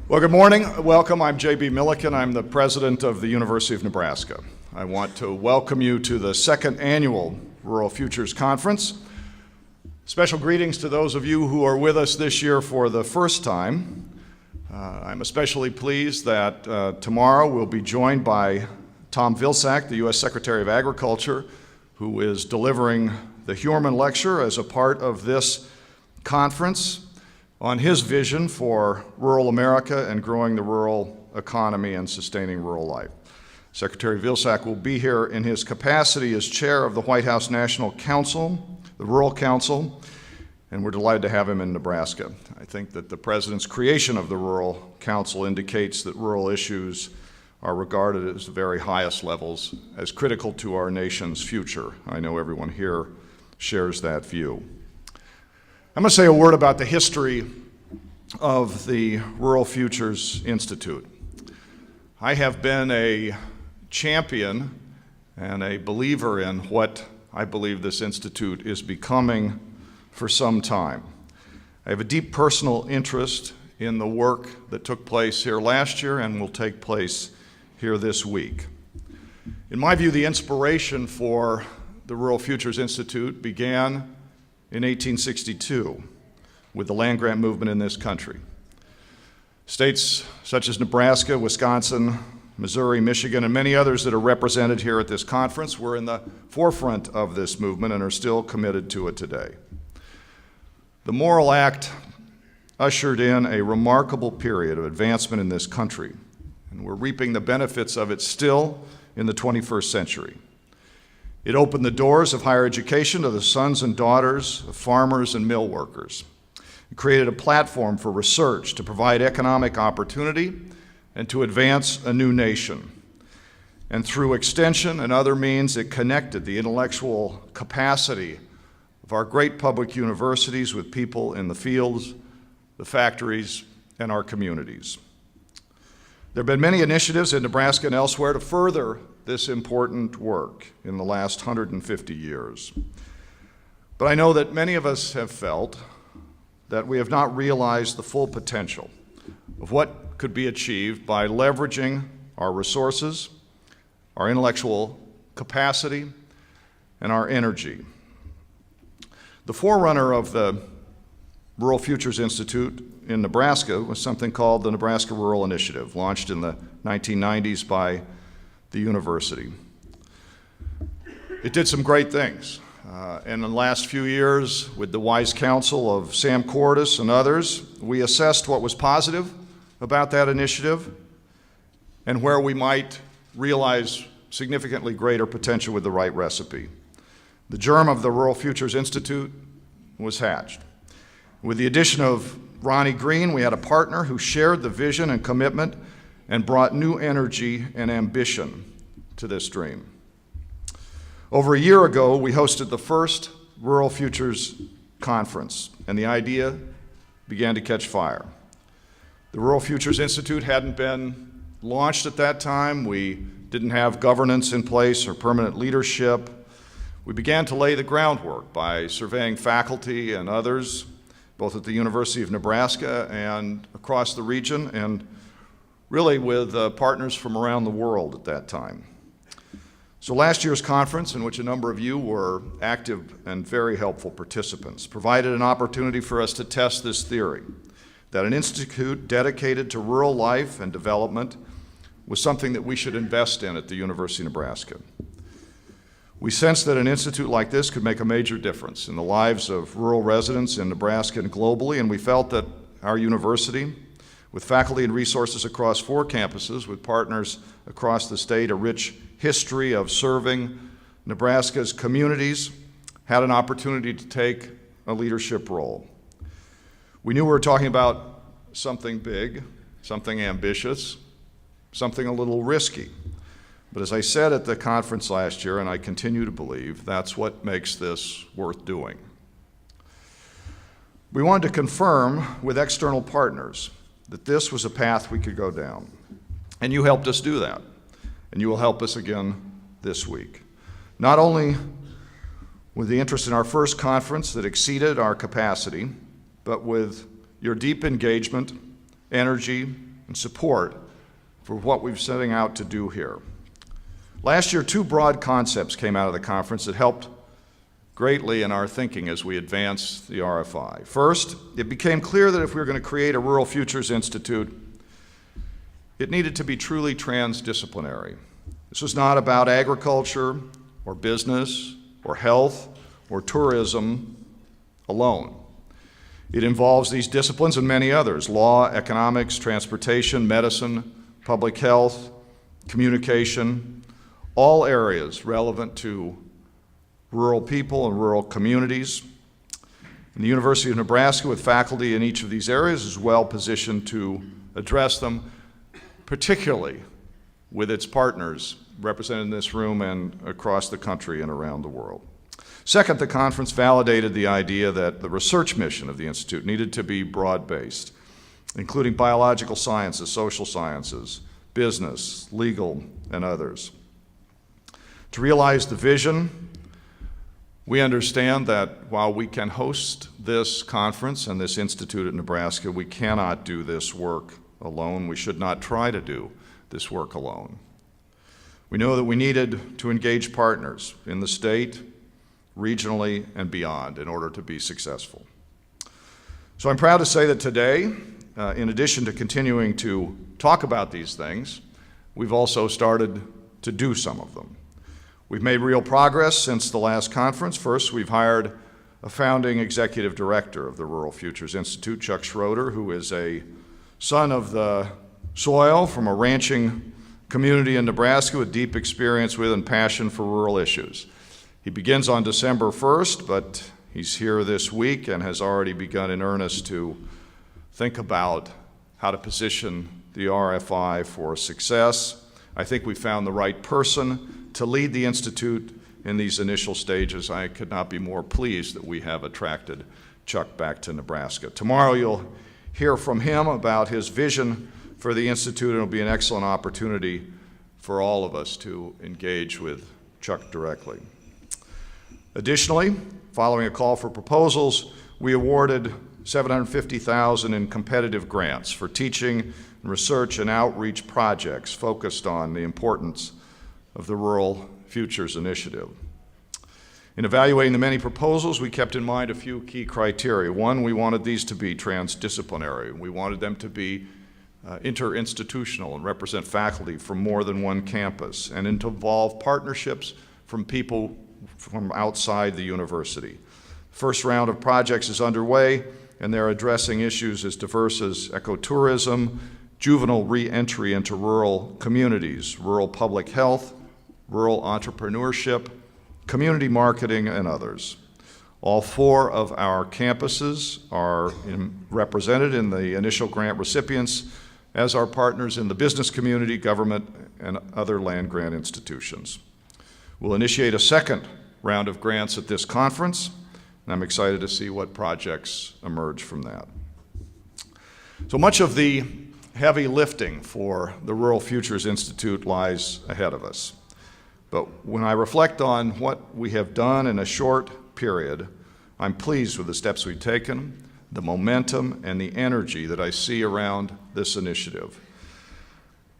Well, good morning. Welcome. I'm J.B. Milliken. I'm the president of the University of Nebraska. I want to welcome you to the second annual Rural Futures Conference. Special greetings to those of you who are with us this year for the first time. I'm especially pleased that tomorrow we'll be joined by Tom Vilsack, the U.S. Secretary of Agriculture, who is delivering the Huerman Lecture as a part of this conference on his vision for rural America and growing the rural economy and sustaining rural life. Secretary Vilsack will be here in his capacity as chair of the White House National Council, the Rural Council, and we're delighted to have him in Nebraska. I think that the President's creation of the Rural Council indicates that rural issues are regarded as the very highest levels as critical to our nation's future. I know everyone here shares that view. I'm going to say a word about the history of the Rural Futures Institute. I have been a champion and a believer in what I believe this institute is becoming for some time. I have a deep personal interest in the work that took place here last year and will take place here this week. In my view, the inspiration for the Rural Futures Institute began in 1862 with the land grant movement in this country. States such as Nebraska, Wisconsin, Missouri, Michigan, and many others that are represented here at this conference were in the forefront of this movement and are still committed to it today. The Morrill Act ushered in a remarkable period of advancement in this country, and we're reaping the benefits of it still in the 21st century. It opened the doors of higher education to the sons and daughters of farmers and mill workers. It created a platform for research to provide economic opportunity and to advance a new nation. And through extension and other means, it connected the intellectual capacity of our great public universities with people in the fields, the factories, and our communities. There have been many initiatives in Nebraska and elsewhere to further this important work in the last 150 years. But I know that many of us have felt that we have not realized the full potential of what could be achieved by leveraging our resources, our intellectual capacity, and our energy. The forerunner of the Rural Futures Institute in Nebraska was something called the Nebraska Rural Initiative, launched in the 1990s by the university. It did some great things. And in the last few years, with the wise counsel of Sam Cordes and others, we assessed what was positive about that initiative and where we might realize significantly greater potential with the right recipe. The germ of the Rural Futures Institute was hatched. With the addition of Ronnie Green, we had a partner who shared the vision and commitment and brought new energy and ambition to this dream. Over a year ago, we hosted the first Rural Futures Conference, and the idea began to catch fire. The Rural Futures Institute hadn't been launched at that time. We didn't have governance in place or permanent leadership. We began to lay the groundwork by surveying faculty and others, both at the University of Nebraska and across the region, and really with partners from around the world at that time. So last year's conference, in which a number of you were active and very helpful participants, provided an opportunity for us to test this theory, that an institute dedicated to rural life and development was something that we should invest in at the University of Nebraska. We sensed that an institute like this could make a major difference in the lives of rural residents in Nebraska and globally, and we felt that our university, with faculty and resources across 4 campuses, with partners across the state, a rich history of serving Nebraska's communities, had an opportunity to take a leadership role. We knew we were talking about something big, something ambitious, something a little risky. But as I said at the conference last year, and I continue to believe, that's what makes this worth doing. We wanted to confirm with external partners that this was a path we could go down. And you helped us do that. And you will help us again this week. Not only with the interest in our first conference that exceeded our capacity, but with your deep engagement, energy, and support for what we're setting out to do here. Last year, two broad concepts came out of the conference that helped greatly in our thinking as we advanced the RFI. First, it became clear that if we were going to create a Rural Futures Institute, it needed to be truly transdisciplinary. This was not about agriculture or business or health or tourism alone. It involves these disciplines and many others: law, economics, transportation, medicine, public health, communication, all areas relevant to rural people and rural communities. And the University of Nebraska, with faculty in each of these areas, is well positioned to address them, particularly with its partners represented in this room and across the country and around the world. Second, the conference validated the idea that the research mission of the Institute needed to be broad-based, including biological sciences, social sciences, business, legal, and others. To realize the vision, we understand that while we can host this conference and this institute at Nebraska, we cannot do this work alone. We should not try to do this work alone. We know that we needed to engage partners in the state, regionally, and beyond in order to be successful. So I'm proud to say that today, in addition to continuing to talk about these things, we've also started to do some of them. We've made real progress since the last conference. First, we've hired a founding executive director of the Rural Futures Institute, Chuck Schroeder, who is a son of the soil from a ranching community in Nebraska with deep experience with and passion for rural issues. He begins on December 1st, but he's here this week and has already begun in earnest to think about how to position the RFI for success. I think we found the right person to lead the Institute in these initial stages. I could not be more pleased that we have attracted Chuck back to Nebraska. Tomorrow you'll hear from him about his vision for the Institute, and it'll be an excellent opportunity for all of us to engage with Chuck directly. Additionally, following a call for proposals, we awarded $750,000 in competitive grants for teaching, research, and outreach projects focused on the importance of the Rural Futures Initiative. In evaluating the many proposals, we kept in mind a few key criteria. One, we wanted these to be transdisciplinary. We wanted them to be interinstitutional and represent faculty from more than one campus, and to involve partnerships from people from outside the university. The first round of projects is underway, and they're addressing issues as diverse as ecotourism, juvenile re-entry into rural communities, rural public health, rural entrepreneurship, community marketing, and others. All four of our campuses are represented in the initial grant recipients, as are partners in the business community, government, and other land-grant institutions. We'll initiate a second round of grants at this conference, and I'm excited to see what projects emerge from that. So much of the heavy lifting for the Rural Futures Institute lies ahead of us. But when I reflect on what we have done in a short period, I'm pleased with the steps we've taken, the momentum, and the energy that I see around this initiative.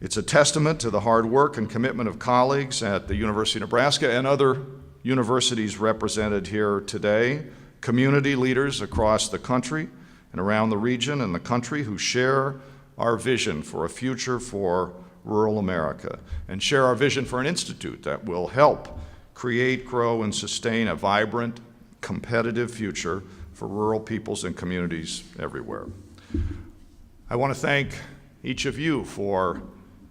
It's a testament to the hard work and commitment of colleagues at the University of Nebraska and other universities represented here today, community leaders across the country and around the region and the country who share our vision for a future for rural America and share our vision for an institute that will help create, grow, and sustain a vibrant, competitive future for rural peoples and communities everywhere. I want to thank each of you for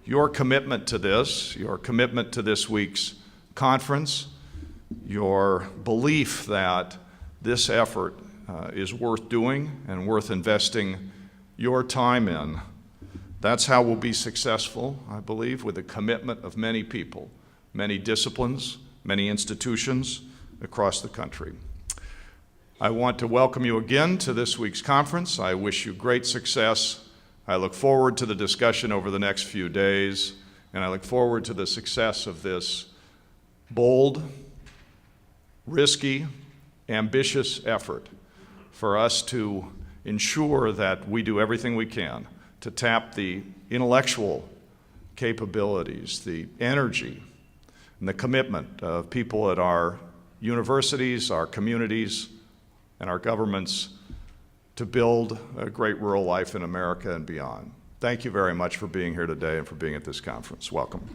your commitment to this, your commitment to this week's conference, your belief that this effort is worth doing and worth investing your time in. That's how we'll be successful, I believe, with the commitment of many people, many disciplines, many institutions across the country. I want to welcome you again to this week's conference. I wish you great success. I look forward to the discussion over the next few days, and I look forward to the success of this bold, risky, ambitious effort for us to ensure that we do everything we can to tap the intellectual capabilities, the energy, and the commitment of people at our universities, our communities, and our governments to build a great rural life in America and beyond. Thank you very much for being here today and for being at this conference. Welcome.